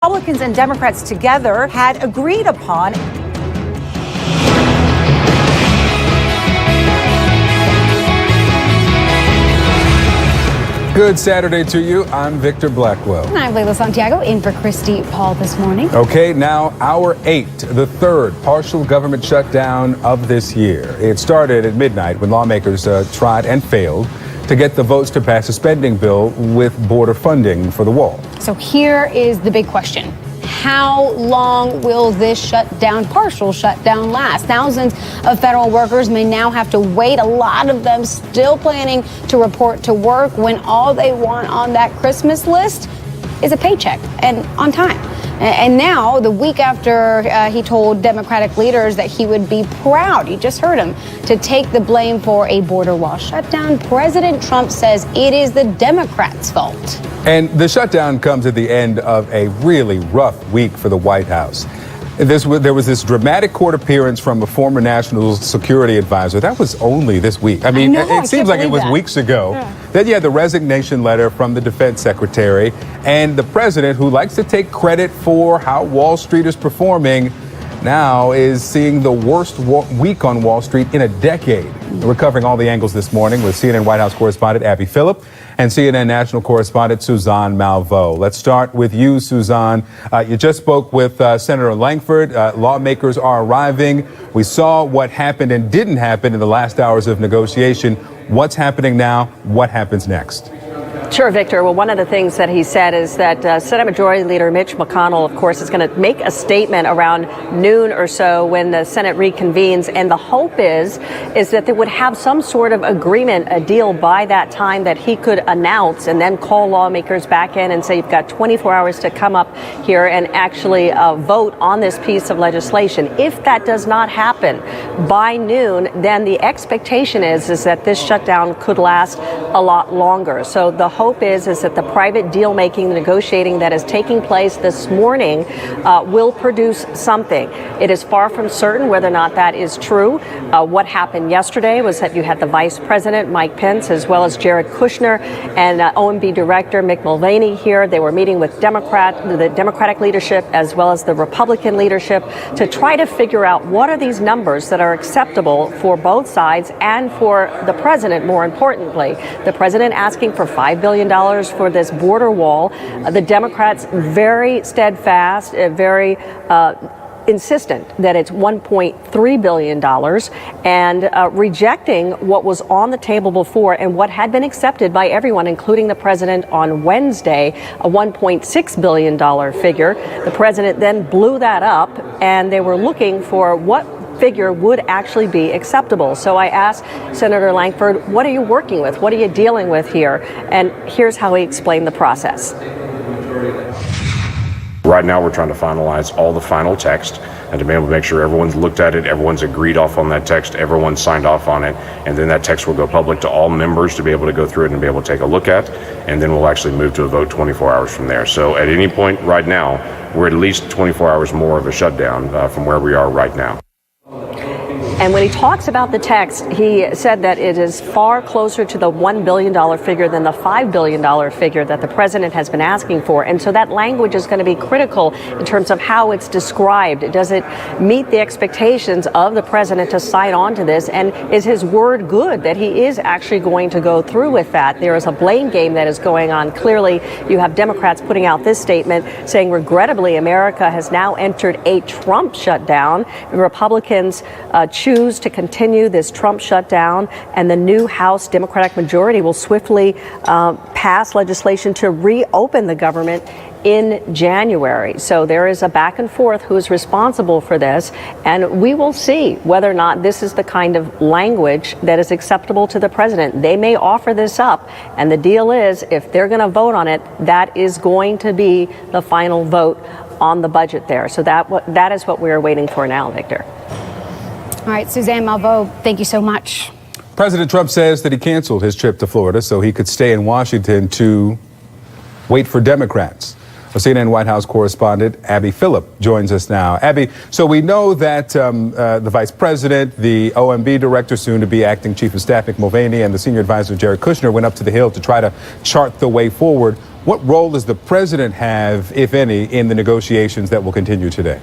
Republicans and Democrats together had agreed upon. Good Saturday to you. I'm Victor Blackwell. And I'm Layla Santiago, in for Christy Paul this morning. Okay, now hour 8, the third partial government shutdown of this year. It started at midnight when lawmakers tried and failed to get the votes to pass a spending bill with border funding for the wall. So here is the big question. How long will this partial shutdown last? Thousands of federal workers may now have to wait, a lot of them still planning to report to work when all they want on that Christmas list is a paycheck and on time. And now, the week after he told Democratic leaders that he would be proud, you just heard him, to take the blame for a border wall shutdown, President Trump says it is the Democrats' fault. And the shutdown comes at the end of a really rough week for the White House. There was this dramatic court appearance from a former national security advisor. That was only this week. I mean, it seems like it was weeks ago. Yeah. Then you had the resignation letter from the defense secretary, and the president, who likes to take credit for how Wall Street is performing, now is seeing the worst week on Wall Street in a decade. We're covering all the angles this morning with CNN White House correspondent Abby Phillip and CNN national correspondent Suzanne Malveaux. Let's start with you, Suzanne. You just spoke with Senator Lankford. Lawmakers are arriving. We saw what happened and didn't happen in the last hours of negotiation. What's happening now? What happens next? Sure, Victor. Well, one of the things that he said is that Senate Majority Leader Mitch McConnell, of course, is going to make a statement around noon or so when the Senate reconvenes. And the hope is that they would have some sort of agreement, a deal by that time that he could announce and then call lawmakers back in and say, you've got 24 hours to come up here and actually vote on this piece of legislation. If that does not happen by noon, then the expectation is that this shutdown could last a lot longer. So the hope is that the private deal making, the negotiating that is taking place this morning will produce something. It is far from certain whether or not that is true. What happened yesterday was that you had the Vice President, Mike Pence, as well as Jared Kushner and OMB Director Mick Mulvaney here. They were meeting with the Democratic leadership as well as the Republican leadership to try to figure out what are these numbers that are acceptable for both sides and for the president, more importantly. The president asking for $5 billion for this border wall. The Democrats very steadfast, very insistent that it's $1.3 billion and rejecting what was on the table before and what had been accepted by everyone, including the president on Wednesday, a $1.6 billion figure. The president then blew that up, and they were looking for what figure would actually be acceptable. So I asked Senator Lankford, what are you working with? What are you dealing with here? And here's how he explained the process. Right now, we're trying to finalize all the final text and to be able to make sure everyone's looked at it, everyone's agreed off on that text, everyone's signed off on it, and then that text will go public to all members to be able to go through it and be able to take a look at, and then we'll actually move to a vote 24 hours from there. So at any point right now, we're at least 24 hours more of a shutdown from where we are right now. And when he talks about the text, he said that it is far closer to the $1 billion figure than the $5 billion figure that the president has been asking for. And so that language is going to be critical in terms of how it's described. Does it meet the expectations of the president to sign on to this? And is his word good that he is actually going to go through with that? There is a blame game that is going on. Clearly, you have Democrats putting out this statement saying, regrettably, America has now entered a Trump shutdown. Republicans choose to continue this Trump shutdown, and the new House Democratic majority will swiftly pass legislation to reopen the government in January. So there is a back and forth who's responsible for this, and we will see whether or not this is the kind of language that is acceptable to the president. They may offer this up, and the deal is if they're going to vote on it, that is going to be the final vote on the budget there. So that is what we're waiting for now, Victor. All right, Suzanne Malveaux, thank you so much. President Trump says that he canceled his trip to Florida so he could stay in Washington to wait for Democrats. Our CNN White House correspondent Abby Phillip joins us now. Abby, so we know that the vice president, the OMB director, soon to be acting chief of staff Mick Mulvaney, and the senior advisor Jared Kushner went up to the Hill to try to chart the way forward. What role does the president have, if any, in the negotiations that will continue today?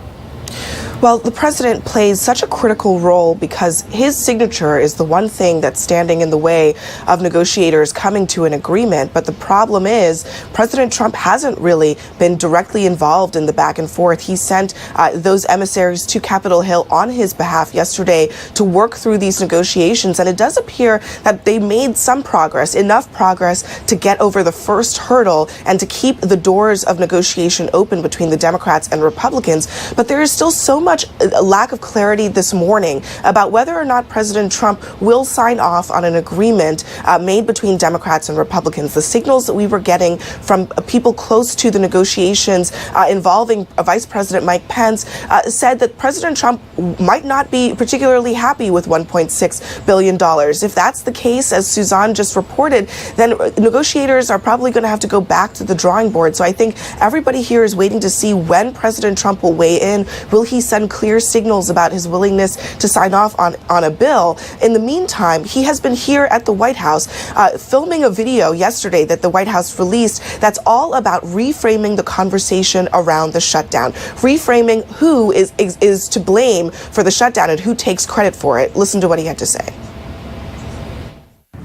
Well, the president plays such a critical role because his signature is the one thing that's standing in the way of negotiators coming to an agreement. But the problem is President Trump hasn't really been directly involved in the back and forth. He sent those emissaries to Capitol Hill on his behalf yesterday to work through these negotiations. And it does appear that they made some progress, enough progress to get over the first hurdle and to keep the doors of negotiation open between the Democrats and Republicans. But there is still so much lack of clarity this morning about whether or not President Trump will sign off on an agreement made between Democrats and Republicans. The signals that we were getting from people close to the negotiations involving Vice President Mike Pence said that President Trump might not be particularly happy with $1.6 billion. If that's the case, as Suzanne just reported, then negotiators are probably going to have to go back to the drawing board. So I think everybody here is waiting to see when President Trump will weigh in. Will he send clear signals about his willingness to sign off on a bill? In the meantime, he has been here at the White House filming a video yesterday that the White House released that's all about reframing the conversation around the shutdown, reframing who is to blame for the shutdown and who takes credit for it. Listen to what he had to say.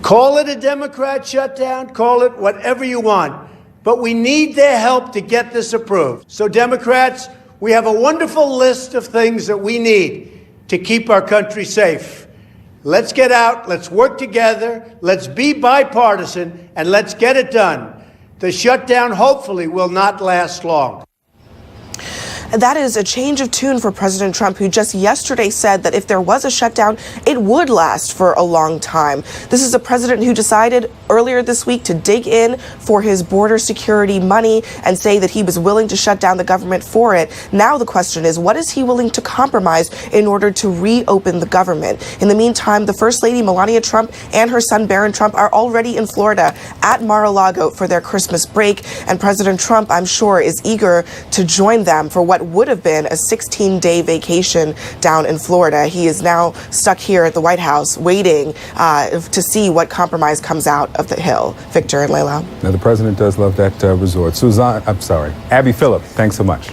Call it a Democrat shutdown, call it whatever you want, but we need their help to get this approved. So Democrats, we have a wonderful list of things that we need to keep our country safe. Let's get out, let's work together, let's be bipartisan, and let's get it done. The shutdown hopefully will not last long. That is a change of tune for President Trump, who just yesterday said that if there was a shutdown, it would last for a long time. This is a president who decided earlier this week to dig in for his border security money and say that he was willing to shut down the government for it. Now the question is, what is he willing to compromise in order to reopen the government? In the meantime, the First Lady Melania Trump and her son Barron Trump are already in Florida at Mar-a-Lago for their Christmas break. And President Trump, I'm sure, is eager to join them for what would have been a 16-day vacation down in Florida. He is now stuck here at the White House waiting to see what compromise comes out of the Hill. Victor and Layla. Now, the president does love that resort. Abby Phillip, thanks so much.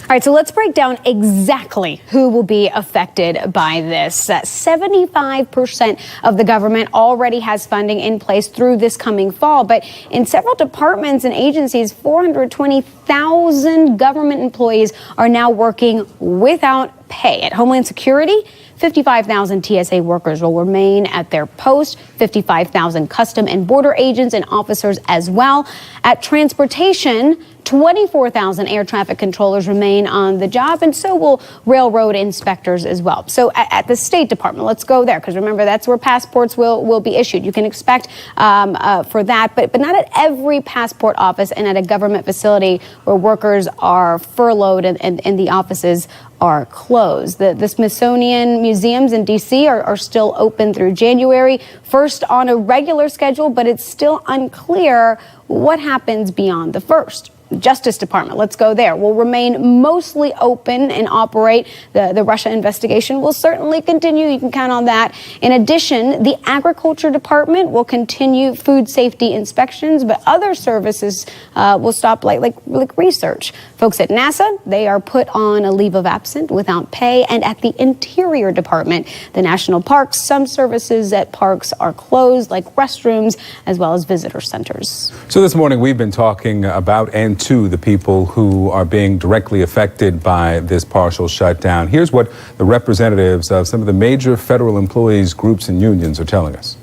All right, so let's break down exactly who will be affected by this. 75% of the government already has funding in place through this coming fall, but in several departments and agencies, 420,000 government employees are now working without pay. At Homeland Security, 55,000 TSA workers will remain at their post, 55,000 custom and border agents and officers as well. At Transportation, 24,000 air traffic controllers remain on the job, and so will railroad inspectors as well. So at the State Department, let's go there, because remember, that's where passports will be issued. You can expect for that, but not at every passport office and at a government facility where workers are furloughed and the offices are closed. The Smithsonian museums in D.C. are still open through January, first on a regular schedule, but it's still unclear what happens beyond the first. Justice Department, let's go there, will remain mostly open and operate. The Russia investigation will certainly continue. You can count on that. In addition, the Agriculture Department will continue food safety inspections, but other services will stop, like research. Folks at NASA, they are put on a leave of absence without pay. And at the Interior Department, the national parks, some services at parks are closed, like restrooms, as well as visitor centers. So this morning, we've been talking about and to the people who are being directly affected by this partial shutdown. Here's what the representatives of some of the major federal employees groups and unions are telling us.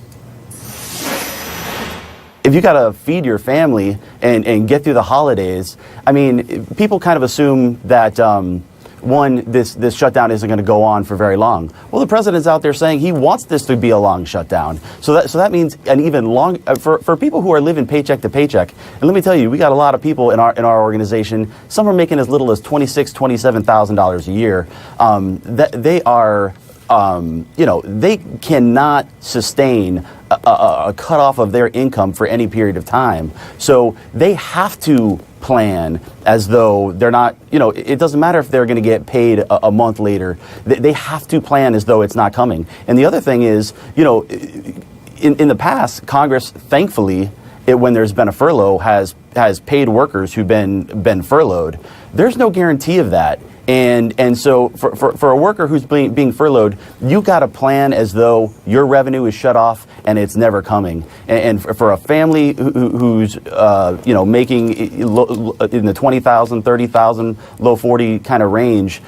If you got to feed your family and get through the holidays, I mean, people kind of assume that, this shutdown isn't going to go on for very long. Well, the president's out there saying he wants this to be a long shutdown. So that means an even long, for people who are living paycheck to paycheck. And let me tell you, we got a lot of people in our organization. Some are making as little as $26,000, $27,000 a year. They are, they cannot sustain a cutoff of their income for any period of time. So they have to plan as though they're not, it doesn't matter if they're going to get paid a month later. They have to plan as though it's not coming. And the other thing is, in the past, Congress, thankfully, when there's been a furlough, has paid workers who've been furloughed. There's no guarantee of that. And so for a worker who's being furloughed, you got to plan as though your revenue is shut off and it's never coming. And for a family who's making in the 20,000, 30,000, low 40 kind of range,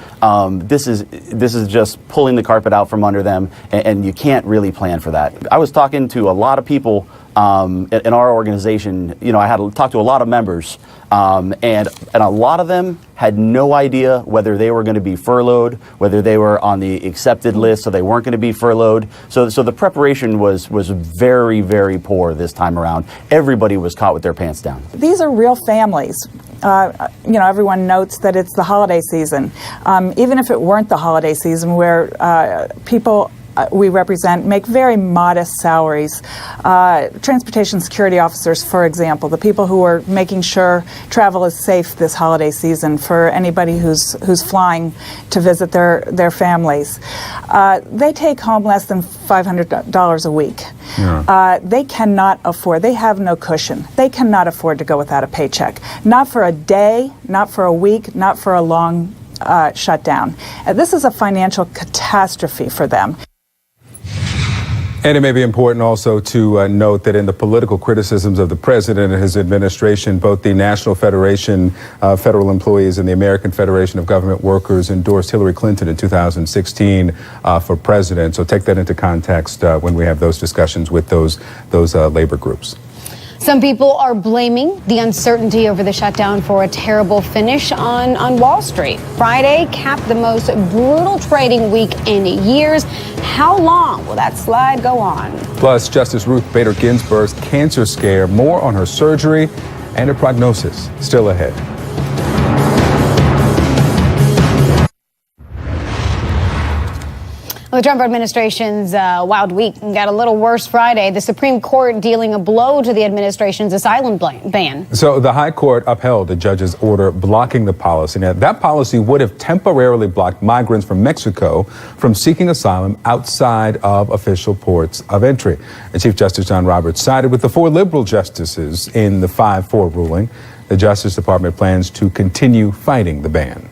this is just pulling the carpet out from under them, and you can't really plan for that. I was talking to a lot of people in our organization. I had to talk to a lot of members, and a lot of them had no idea whether they were going to be furloughed, whether they were on the accepted list, so they weren't going to be furloughed. So the preparation was very, very poor this time around. Everybody was caught with their pants down. These are real families. Everyone notes that it's the holiday season. Even if it weren't the holiday season, where people we represent make very modest salaries. Transportation security officers, for example, the people who are making sure travel is safe this holiday season for anybody who's flying to visit their families. They take home less than $500 a week. Yeah. They cannot afford, they have no cushion. They cannot afford to go without a paycheck. Not for a day, not for a week, not for a long shutdown. This is a financial catastrophe for them. And it may be important also to note that in the political criticisms of the president and his administration, both the National Federation of Federal Employees and the American Federation of Government Workers endorsed Hillary Clinton in 2016 for president. So take that into context when we have those discussions with those labor groups. Some people are blaming the uncertainty over the shutdown for a terrible finish on Wall Street. Friday capped the most brutal trading week in years. How long will that slide go on? Plus, Justice Ruth Bader Ginsburg's cancer scare, more on her surgery and her prognosis. Still ahead. The Trump administration's wild week got a little worse Friday. The Supreme Court dealing a blow to the administration's asylum ban. So the High Court upheld a judge's order blocking the policy. Now, that policy would have temporarily blocked migrants from Mexico from seeking asylum outside of official ports of entry. And Chief Justice John Roberts sided with the 4 liberal justices in the 5-4 ruling. The Justice Department plans to continue fighting the ban.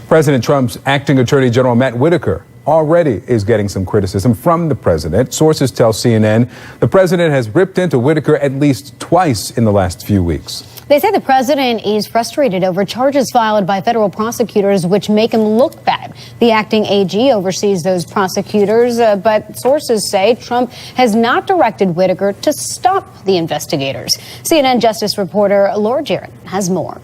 President Trump's acting Attorney General Matt Whitaker already is getting some criticism from the president. Sources tell CNN the president has ripped into Whitaker at least twice in the last few weeks. They say the president is frustrated over charges filed by federal prosecutors which make him look bad. The acting AG oversees those prosecutors, but sources say Trump has not directed Whitaker to stop the investigators. CNN Justice reporter Laura Jarrett has more.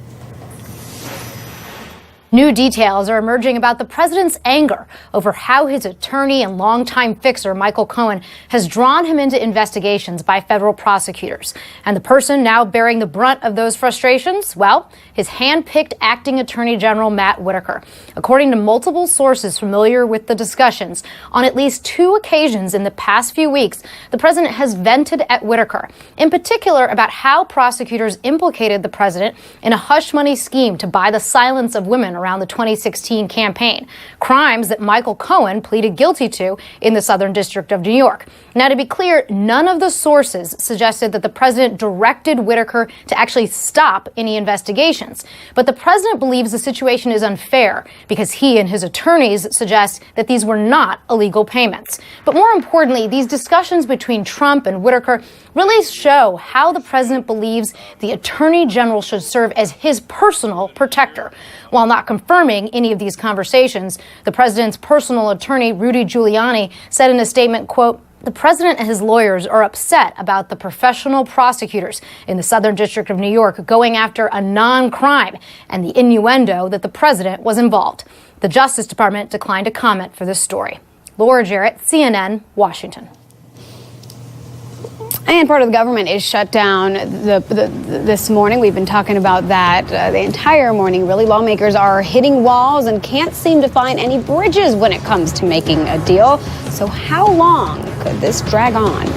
New details are emerging about the president's anger over how his attorney and longtime fixer, Michael Cohen, has drawn him into investigations by federal prosecutors. And the person now bearing the brunt of those frustrations, well, his hand-picked acting Attorney General Matt Whitaker. According to multiple sources familiar with the discussions, on at least 2 occasions in the past few weeks, the president has vented at Whitaker, in particular about how prosecutors implicated the president in a hush-money scheme to buy the silence of women around the 2016 campaign, crimes that Michael Cohen pleaded guilty to in the Southern District of New York. Now, to be clear, none of the sources suggested that the president directed Whitaker to actually stop any investigations. But the president believes the situation is unfair because he and his attorneys suggest that these were not illegal payments. But more importantly, these discussions between Trump and Whitaker really show how the president believes the attorney general should serve as his personal protector. While not confirming any of these conversations, the president's personal attorney, Rudy Giuliani, said in a statement, quote, "The president and his lawyers are upset about the professional prosecutors in the Southern District of New York going after a non-crime and the innuendo that the president was involved." The Justice Department declined to comment for this story. Laura Jarrett, CNN, Washington. And part of the government is shut down this morning. We've been talking about that the entire morning, really. Lawmakers are hitting walls and can't seem to find any bridges when it comes to making a deal. So how long could this drag on?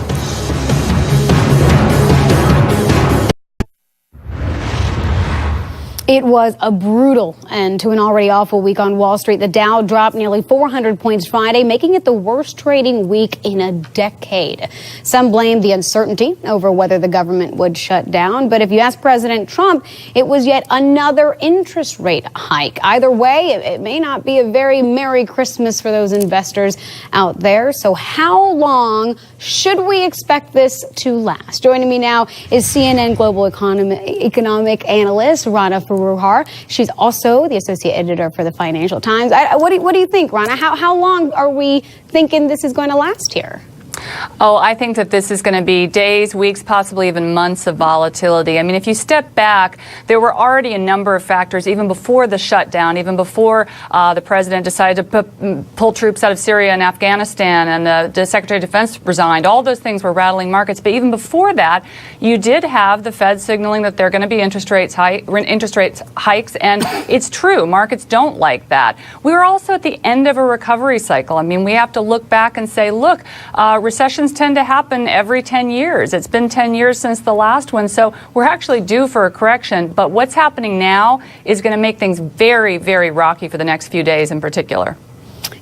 It was a brutal end to an already awful week on Wall Street. The Dow dropped nearly 400 points Friday, making it the worst trading week in a decade. Some blame the uncertainty over whether the government would shut down. But if you ask President Trump, it was yet another interest rate hike. Either way, it may not be a very Merry Christmas for those investors out there. So how long should we expect this to last? Joining me now is CNN Global Economic Analyst Rana Foroohar. She's also the associate editor for the Financial Times. What do you think, Rana? How long are we thinking this is going to last here? Oh, I think that this is going to be days, weeks, possibly even months of volatility. I mean, if you step back, there were already a number of factors even before the shutdown, even before the president decided to pull troops out of Syria and Afghanistan, and the Secretary of Defense resigned. All those things were rattling markets. But even before that, you did have the Fed signaling that they're going to be interest rates hikes, and it's true. Markets don't like that. We were also at the end of a recovery cycle. I mean, we have to look back and say, look, recessions tend to happen every 10 years. It's been 10 years since the last one, so we're actually due for a correction. But what's happening now is going to make things very, very rocky for the next few days in particular.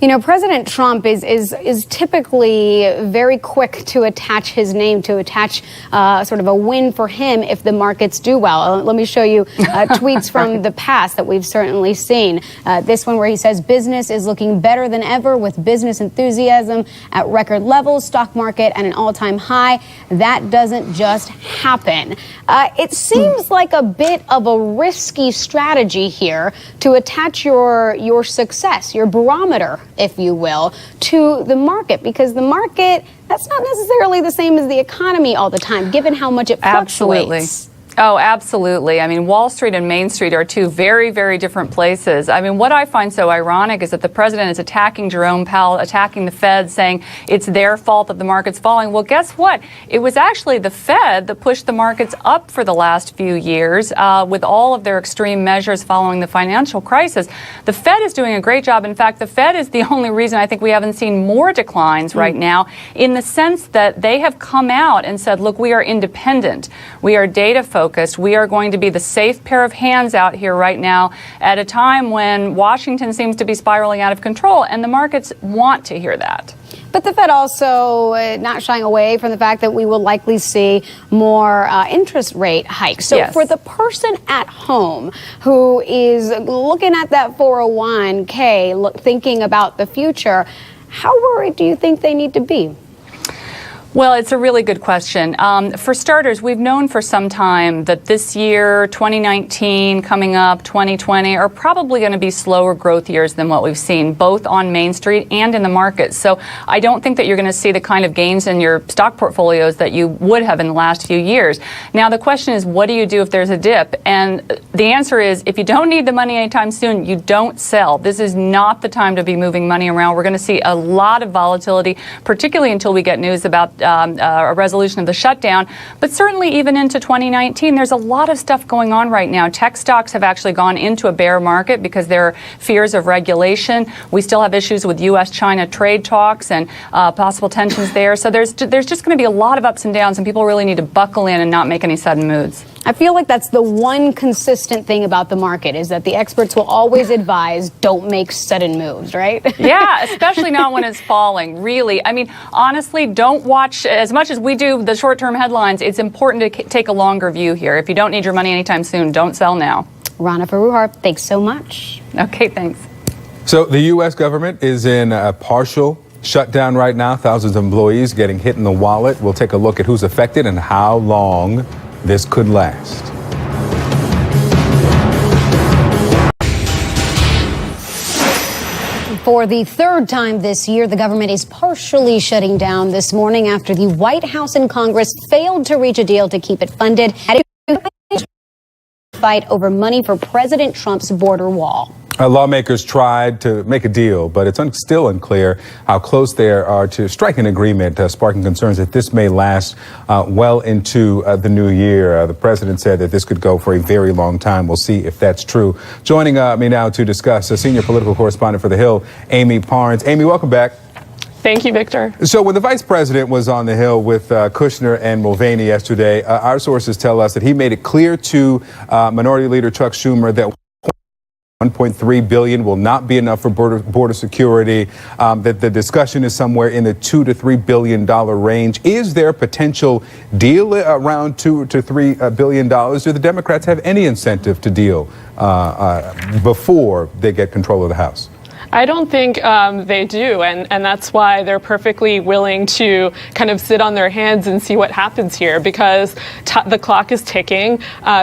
You know, President Trump is typically very quick to attach his name, to attach sort of a win for him if the markets do well. Let me show you tweets from the past that we've certainly seen. This one where he says business is looking better than ever with business enthusiasm at record levels, stock market at an all-time high. That doesn't just happen. It seems like a bit of a risky strategy here to attach your success, your barometer, if you will, to the market, because the market, that's not necessarily the same as the economy all the time, given how much it fluctuates. Absolutely. Oh, absolutely. I mean, Wall Street and Main Street are two very, very different places. I mean, what I find so ironic is that the president is attacking Jerome Powell, attacking the Fed, saying it's their fault that the market's falling. Well, guess what? It was actually the Fed that pushed the markets up for the last few years with all of their extreme measures following the financial crisis. The Fed is doing a great job. In fact, the Fed is the only reason I think we haven't seen more declines right now, in the sense that they have come out and said, look, we are independent. We are data focused. We are going to be the safe pair of hands out here right now at a time when Washington seems to be spiraling out of control, and the markets want to hear that. But the Fed also not shying away from the fact that we will likely see more interest rate hikes. So yes. For the person at home who is looking at that 401k, thinking about the future, how worried do you think they need to be? Well, it's a really good question. For starters, we've known for some time that this year, 2019, coming up, 2020, are probably going to be slower growth years than what we've seen, both on Main Street and in the markets. So I don't think that you're going to see the kind of gains in your stock portfolios that you would have in the last few years. Now, the question is, what do you do if there's a dip? And the answer is, if you don't need the money anytime soon, you don't sell. This is not the time to be moving money around. We're going to see a lot of volatility, particularly until we get news about a resolution of the shutdown. But certainly even into 2019, there's a lot of stuff going on right now. Tech stocks have actually gone into a bear market because there are fears of regulation. We still have issues with U.S.-China trade talks and possible tensions there. So there's just going to be a lot of ups and downs, and people really need to buckle in and not make any sudden moves. I feel like that's the one consistent thing about the market, is that the experts will always advise don't make sudden moves, right? Yeah, especially not when it's falling, really. I mean, honestly, don't watch, as much as we do the short-term headlines, it's important to take a longer view here. If you don't need your money anytime soon, don't sell now. Rana Foroohar, thanks so much. Okay, thanks. So the U.S. government is in a partial shutdown right now. Thousands of employees getting hit in the wallet. We'll take a look at who's affected and how long this could last. For the third time this year, the government is partially shutting down this morning after the White House and Congress failed to reach a deal to keep it funded at a fight over money for President Trump's border wall. Lawmakers tried to make a deal, but it's still unclear how close they are to striking an agreement, sparking concerns that this may last well into the new year. The president said that this could go for a very long time. We'll see if that's true. Joining me now to discuss, a senior political correspondent for The Hill, Amy Parnes. Amy, welcome back. Thank you, Victor. So when the vice president was on the Hill with Kushner and Mulvaney yesterday, our sources tell us that he made it clear to Minority Leader Chuck Schumer that $1.3 billion will not be enough for border security, that the discussion is somewhere in the $2 to $3 billion range. Is there a potential deal around $2 to $3 billion? Do the Democrats have any incentive to deal before they get control of the House? I don't think they do, and that's why they're perfectly willing to kind of sit on their hands and see what happens here, because the clock is ticking.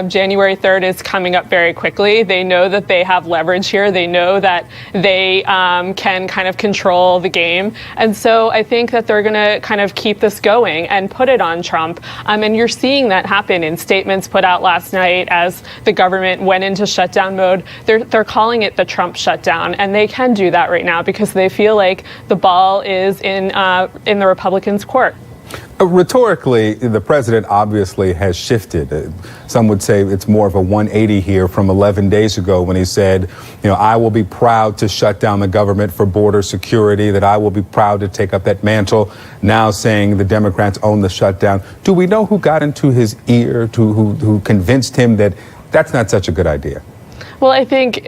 January 3rd is coming up very quickly. They know that they have leverage here. They know that they can kind of control the game. And so I think that they're going to kind of keep this going and put it on Trump. And you're seeing that happen in statements put out last night as the government went into shutdown mode. They're calling it the Trump shutdown, and they can do that right now because they feel like the ball is in the Republicans' court. Rhetorically, the president obviously has shifted. Some would say it's more of a 180 here from 11 days ago when he said, I will be proud to shut down the government for border security, that I will be proud to take up that mantle. Now saying the Democrats own the shutdown. Do we know who got into his ear, who convinced him that that's not such a good idea? Well, I think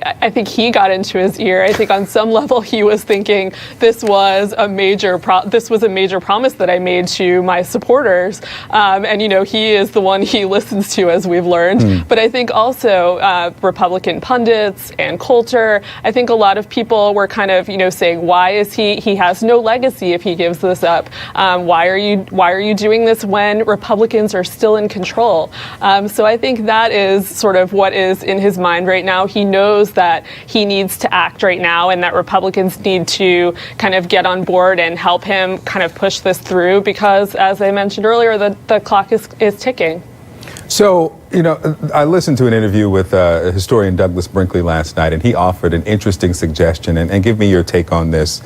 he got into his ear. I think on some level he was thinking this was a major promise that I made to my supporters, and he is the one he listens to, as we've learned. But I think also Republican pundits and Coulter. I think a lot of people were kind of saying, why is he has no legacy if he gives this up? Why are you doing this when Republicans are still in control? So I think that is sort of what is in his mind right now. He knows that he needs to act right now and that Republicans need to kind of get on board and help him kind of push this through because, as I mentioned earlier, the clock is ticking. So, I listened to an interview with historian Douglas Brinkley last night, and he offered an interesting suggestion, and give me your take on this,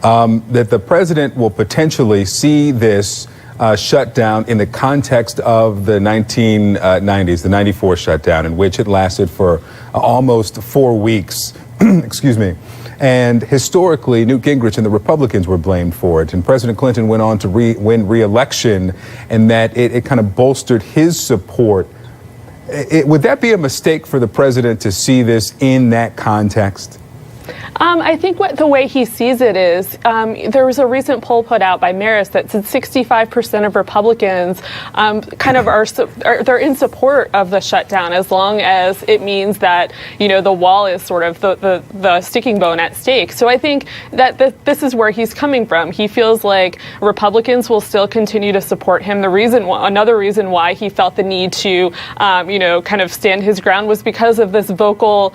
that the president will potentially see this shutdown in the context of the 1990s, the 94 shutdown, in which it lasted for almost 4 weeks. Excuse me. And historically, Newt Gingrich and the Republicans were blamed for it. And President Clinton went on to win re-election, and that it kind of bolstered his support. Would that be a mistake for the president to see this in that context? I think the way he sees it is there was a recent poll put out by Marist that said 65% of Republicans kind of they're in support of the shutdown as long as it means that the wall is sort of the sticking bone at stake. So I think that this is where he's coming from. He feels like Republicans will still continue to support him. Another reason why he felt the need to kind of stand his ground was because of this vocal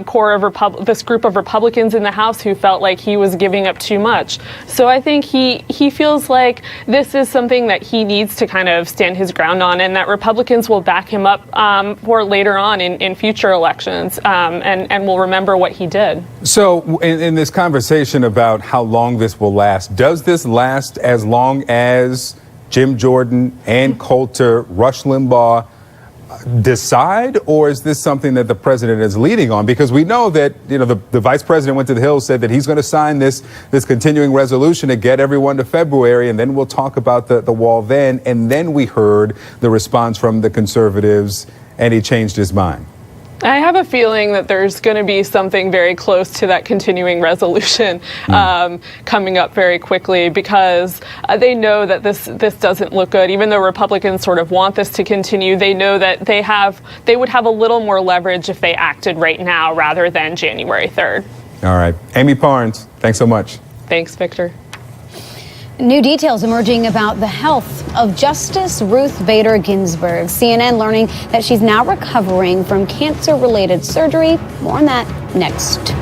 core of this group of Republicans in the House who felt like he was giving up too much. So I think he feels like this is something that he needs to kind of stand his ground on, and that Republicans will back him up for later on in future elections, and will remember what he did. So in this conversation about how long this will last, does this last as long as Jim Jordan, Ann Coulter, Rush Limbaugh decide, or is this something that the president is leading on? Because we know that the vice president went to the Hill, said that he's going to sign this continuing resolution to get everyone to February, and then we'll talk about the wall then. And then we heard the response from the conservatives, and he changed his mind. I have a feeling that there's going to be something very close to that continuing resolution coming up very quickly, because they know that this doesn't look good. Even though Republicans sort of want this to continue, they know that they would have a little more leverage if they acted right now rather than January 3rd. All right. Amy Parnes, thanks so much. Thanks, Victor. New details emerging about the health of Justice Ruth Bader Ginsburg. CNN learning that she's now recovering from cancer-related surgery. More on that next.